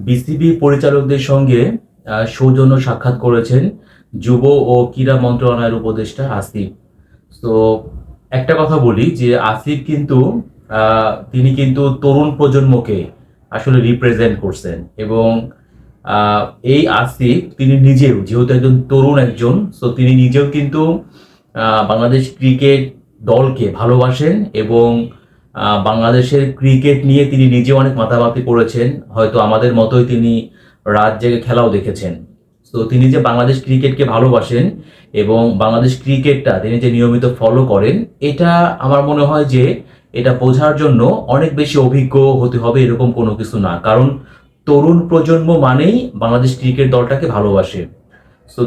BCB পরিচালকদের সঙ্গে সৌজন্য সাক্ষাৎ করেছেন যুব ও ক্রীড়া মন্ত্রণালয়ের উপদেষ্টা আসিফ। তো একটা কথা বলি যে আসিফ কিন্তু তিনি কিন্তু তরুণ প্রজন্মকে আসলে রিপ্রেজেন্ট করছেন এবং আহ, এই আসিফ তিনি নিজেও যেহেতু একজন তরুণ একজন, তো তিনি নিজেও কিন্তু বাংলাদেশ ক্রিকেট দলকে ভালোবাসেন এবং বাংলাদেশের ক্রিকেট নিয়ে তিনি নিজে অনেক মাতামাতি করেছেন। হয়তো আমাদের মতোই তিনি রাত জেগে খেলাও দেখেছেন। তো তিনি যে বাংলাদেশ ক্রিকেটকে ভালোবাসেন এবং বাংলাদেশ ক্রিকেটটা তিনি যে নিয়মিত ফলো করেন, এটা আমার মনে হয় যে এটা বোঝার জন্য অনেক বেশি অভিজ্ঞ হতে হবে এরকম কোনো কিছু না, কারণ তরুণ প্রজন্ম মানেই বাংলাদেশ ক্রিকেট দলটাকে ভালোবাসে। তো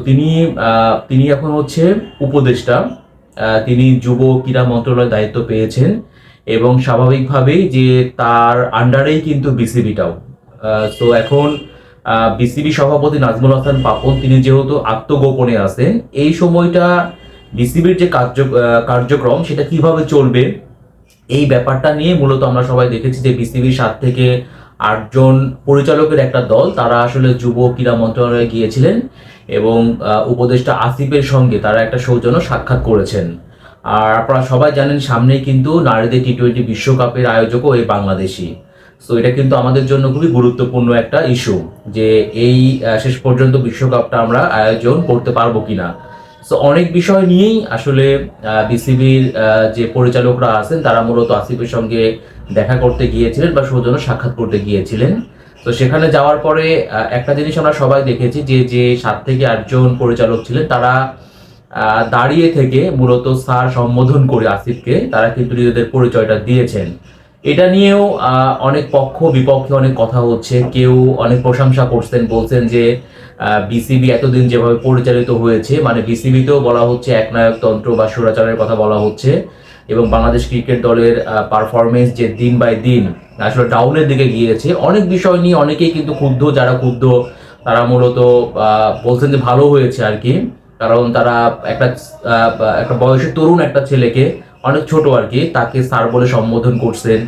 তিনি এখন হচ্ছে উপদেষ্টা। তিনি যুব ক্রীড়া মন্ত্রণালয়ের দায়িত্ব পেয়েছেন এবং স্বাভাবিকভাবেই যে তার আন্ডারেই কিন্তু বিসিবিটাও। তো এখন বিসিবি সভাপতি নাজমুল হাসান পাপন তিনি যেহেতু আত্মগোপনে আছেন, এই সময়টা বিসিবির যে কার্যক্রম সেটা কিভাবে চলবে এই ব্যাপারটা নিয়ে মূলত আমরা সবাই দেখেছি যে বিসিবির 7 থেকে 8 জন পরিচালকের একটা দল তারা আসলে যুব ক্রীড়া মন্ত্রণালয়ে গিয়েছিলেন এবং উপদেষ্টা আসিফের সঙ্গে তারা একটা সৌজন্য সাক্ষাৎ করেছেন। আর আপনারা সবাই জানেন সামনেই কিন্তু নারীদের টি-20 বিশ্বকাপের আয়োজকও এই বাংলাদেশি। সো এটা কিন্তু আমাদের জন্য খুবই গুরুত্বপূর্ণ একটা ইস্যু যে এই শেষ পর্যন্ত বিশ্বকাপটা আমরা আয়োজন করতে পারবো কিনা। সো অনেক বিষয় নিয়েই আসলে বিসিবির যে পরিচালকরা আছেন তারা মূলত আসিফের সঙ্গে দেখা করতে গিয়েছিলেন বা সৌজন্য সাক্ষাৎ করতে গিয়েছিলেন। তো সেখানে যাওয়ার পরে একটা জিনিস আমরা সবাই দেখেছি যে যে 7 থেকে 8 জন পরিচালক ছিলেন তারা দাঁড়িয়ে থেকে মূলত স্যার সম্বোধন করে আসিফকে তারা কিন্তু নিজেদের পরিচয়টা দিয়েছেন। এটা নিয়েও অনেক পক্ষ বিপক্ষে অনেক কথা হচ্ছে, কেউ অনেক প্রশংসা করছেন, বলছেন যে বিসিবি এতদিন যেভাবে পরিচালিত হয়েছে, মানে বিসিবিতেও বলা হচ্ছে একনায়কতন্ত্র বা স্বৈরাচারের কথা বলা হচ্ছে এবং বাংলাদেশ ক্রিকেট দলের পারফরমেন্স যে দিন বাই দিন আসলে ডাউনের দিকে গিয়েছে। অনেক বিষয় নিয়ে অনেকেই কিন্তু ক্ষুব্ধ, যারা ক্ষুব্ধ তারা মূলত বলছেন যে ভালো হয়েছে আর কি, কারণ তারা একটা একটা বয়সের তরুণ একটা ছেলেকে, অনেক ছোট আর কি, তাকে স্যার বলে সম্বোধন করছেন।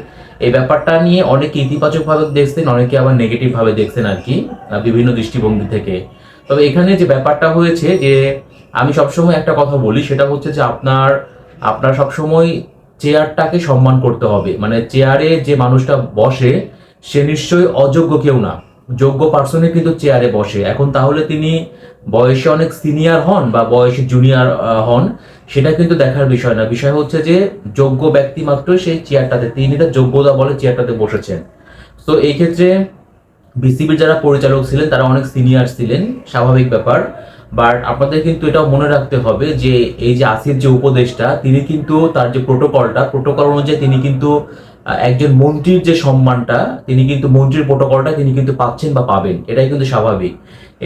এই ব্যাপারটা নিয়ে অনেকে ইতিবাচক ভাবে দেখছেন, অনেকে আবার নেগেটিভ ভাবে দেখছেন আর কি, বিভিন্ন দৃষ্টিভঙ্গি থেকে। তবে এখানে যে ব্যাপারটা হয়েছে যে আমি সবসময় একটা কথা বলি, সেটা হচ্ছে যে আপনার আপনার সবসময় চেয়ারটাকে সম্মান করতে হবে। মানে চেয়ারে যে মানুষটা বসে সে নিশ্চয়ই অযোগ্য কেউ না, যোগ্য পার্সনে কিন্তু চেয়ারে বসে। এখন তাহলে তিনি বয়সে অনেক সিনিয়র হন বা বয়সে জুনিয়র হন, সেটা কিন্তু দেখার বিষয় না। বিষয় হচ্ছে যে যোগ্য ব্যক্তি মাত্র সেই চেয়ারটাতে, তিনি তার যোগ্যতা বলে চেয়ারটাতে বসেছেন। তো এই ক্ষেত্রে বিসিবির যারা পরিচালক ছিলেন তারা অনেক সিনিয়র ছিলেন, স্বাভাবিক ব্যাপার। বাট আপনাদের কিন্তু এটাও মনে রাখতে হবে যে এই যে আসিফ যে উপদেষ্টা তিনি কিন্তু তার যে প্রোটোকল অনুযায়ী তিনি কিন্তু একজন মন্ত্রীর যে সম্মানটা, তিনি কিন্তু মন্ত্রীর প্রোটোকলটা তিনি কিন্তু পাচ্ছেন বা পাবেন, এটাই কিন্তু স্বাভাবিক।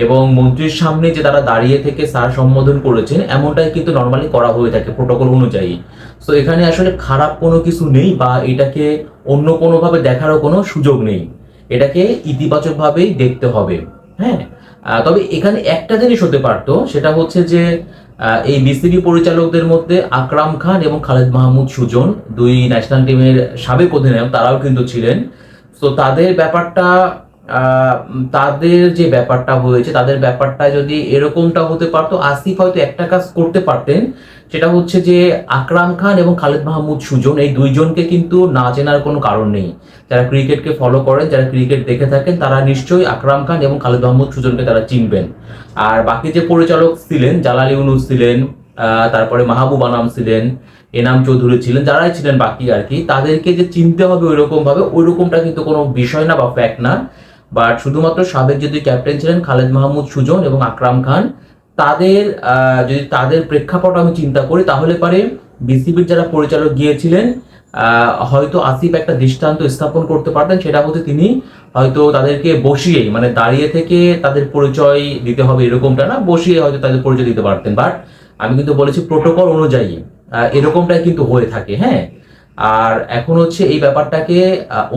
এবং মন্ত্রীর সামনে যে তারা দাঁড়িয়ে থেকে স্যার সম্বোধন করেছেন এমনটাই কিন্তু নর্মালি করা হয়ে থাকে প্রোটোকল অনুযায়ী। তো এখানে আসলে খারাপ কোনো কিছু নেই বা এটাকে অন্য কোনোভাবে দেখারও কোনো সুযোগ নেই, এটাকে ইতিবাচকভাবেই দেখতে হবে। হ্যাঁ, তবে এখানে একটা জিনিস হতে পারতো, সেটা হচ্ছে যে এই বিসিবি পরিচালকদের মধ্যে আকরাম খান এবং খালেদ মাহমুদ সুজন, দুই ন্যাশনাল টিমের সাবেক অধিনায়ক, তারাও কিন্তু ছিলেন। তো তাদের ব্যাপারটা তাদের যে ব্যাপারটা হয়েছে তাদের ব্যাপারটা যদি এরকমটা হতে পারতো, আসিফ হয়তো একটা কাজ করতে পারতেন, সেটা হচ্ছে যে আকরাম খান এবং খালেদ মাহমুদ সুজন এই দুইজনকে কিন্তু না চেনার কোনো কারণ নেই। যারা ক্রিকেটকে ফলো করেন, যারা ক্রিকেট দেখে থাকেন, তারা নিশ্চয়ই আকরাম খান এবং খালেদ মাহমুদ সুজনকে তারা চিনবেন। আর বাকি যে পরিচালক ছিলেন, জালাল ইউনুস ছিলেন, তারপরে মাহবুব আনাম ছিলেন, এনাম চৌধুরী ছিলেন, যারাই ছিলেন বাকি আর কি, তাদেরকে যে চিনতে হবে ওইরকম ভাবে, ওইরকমটা কিন্তু কোনো বিষয় না বা ফ্যাক্ট না। বাট শুধুমাত্র সাবেক যে দুই ক্যাপ্টেন ছিলেন খালেদ মাহমুদ সুজন এবং আকরাম খান, তাদের যদি তাদের প্রেক্ষাপট আমি চিন্তা করি তাহলে পারে বিসিবির যারা পরিচালক গিয়েছিলেন হয়তো আসিফ একটা দৃষ্টান্ত স্থাপন করতে পারতেন, সেটা হচ্ছে তিনি হয়তো তাদেরকে বসিয়েই, মানে দাঁড়িয়ে থেকে তাদের পরিচয় দিতে হবে এরকমটা না, বসিয়ে হয়তো তাদের পরিচয় দিতে পারতেন। বাট আমি কিন্তু বলেছি প্রোটোকল অনুযায়ী এরকমটাই কিন্তু হয়ে থাকে। হ্যাঁ, আর এখন হচ্ছে এই ব্যাপারটাকে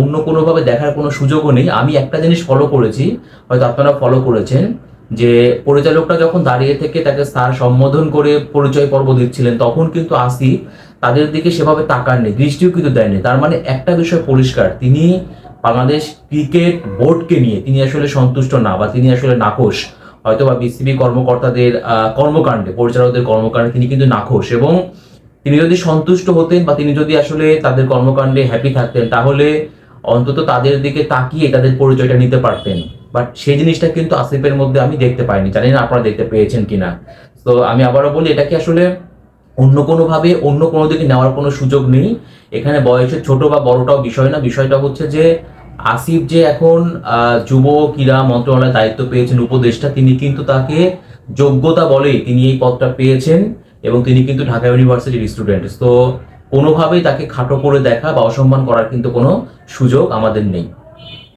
অন্য কোনোভাবে দেখার কোনো সুযোগও নেই। আমি একটা জিনিস ফলো করেছি, হয়তো আপনারা ফলো করেছেন, যে পরিচালকটা যখন দাঁড়িয়ে থেকে তাকে স্যার সম্বোধন করে পরিচয় পর্ব দিচ্ছিলেন তখন কিন্তু আসিফ তাদের দিকে সেভাবে তাকাননি, দৃষ্টিও কিন্তু দেয়নি। তার মানে একটা বিষয় পরিষ্কার, তিনি বাংলাদেশ ক্রিকেট বোর্ডকে নিয়ে তিনি আসলে সন্তুষ্ট না, বা তিনি আসলে নাখোশ, হয়তো বা বিসিবি কর্মকর্তাদের কর্মকাণ্ডে, পরিচালকদের কর্মকাণ্ডে তিনি কিন্তু নাখোশ। এবং তিনি যদি সন্তুষ্ট হতেন বা তিনি যদি আসলে তাদের কর্মকাণ্ডে হ্যাপি থাকতেন, তাহলে অন্তত তাদের দিকে তাকিয়ে তাদের পরিচয়টা নিতে পারতেন। বাট সেই জিনিসটা কিন্তু আসিফের মধ্যে আমি দেখতে পাইনি, জানি না আপনারা দেখতে পেয়েছেন কিনা। তো আমি আবারও বলি, এটাকে আসলে অন্য কোনোভাবে অন্য কোনো দিকে নেওয়ার কোনো সুযোগ নেই। এখানে বয়সের ছোট বা বড়টাও বিষয় না, বিষয়টা হচ্ছে যে আসিফ যে এখন যুব ক্রীড়া মন্ত্রণালয়ের দায়িত্ব পেয়েছেন উপদেষ্টা, তিনি কিন্তু তাকে যোগ্যতা বলেই তিনি এই পদটা পেয়েছেন, এবং তিনি কিন্তু ঢাকা ইউনিভার্সিটির স্টুডেন্ট। তো কোনোভাবেই তাকে খাটো করে দেখা বা অসম্মান করার কিন্তু কোনো সুযোগ আমাদের নেই।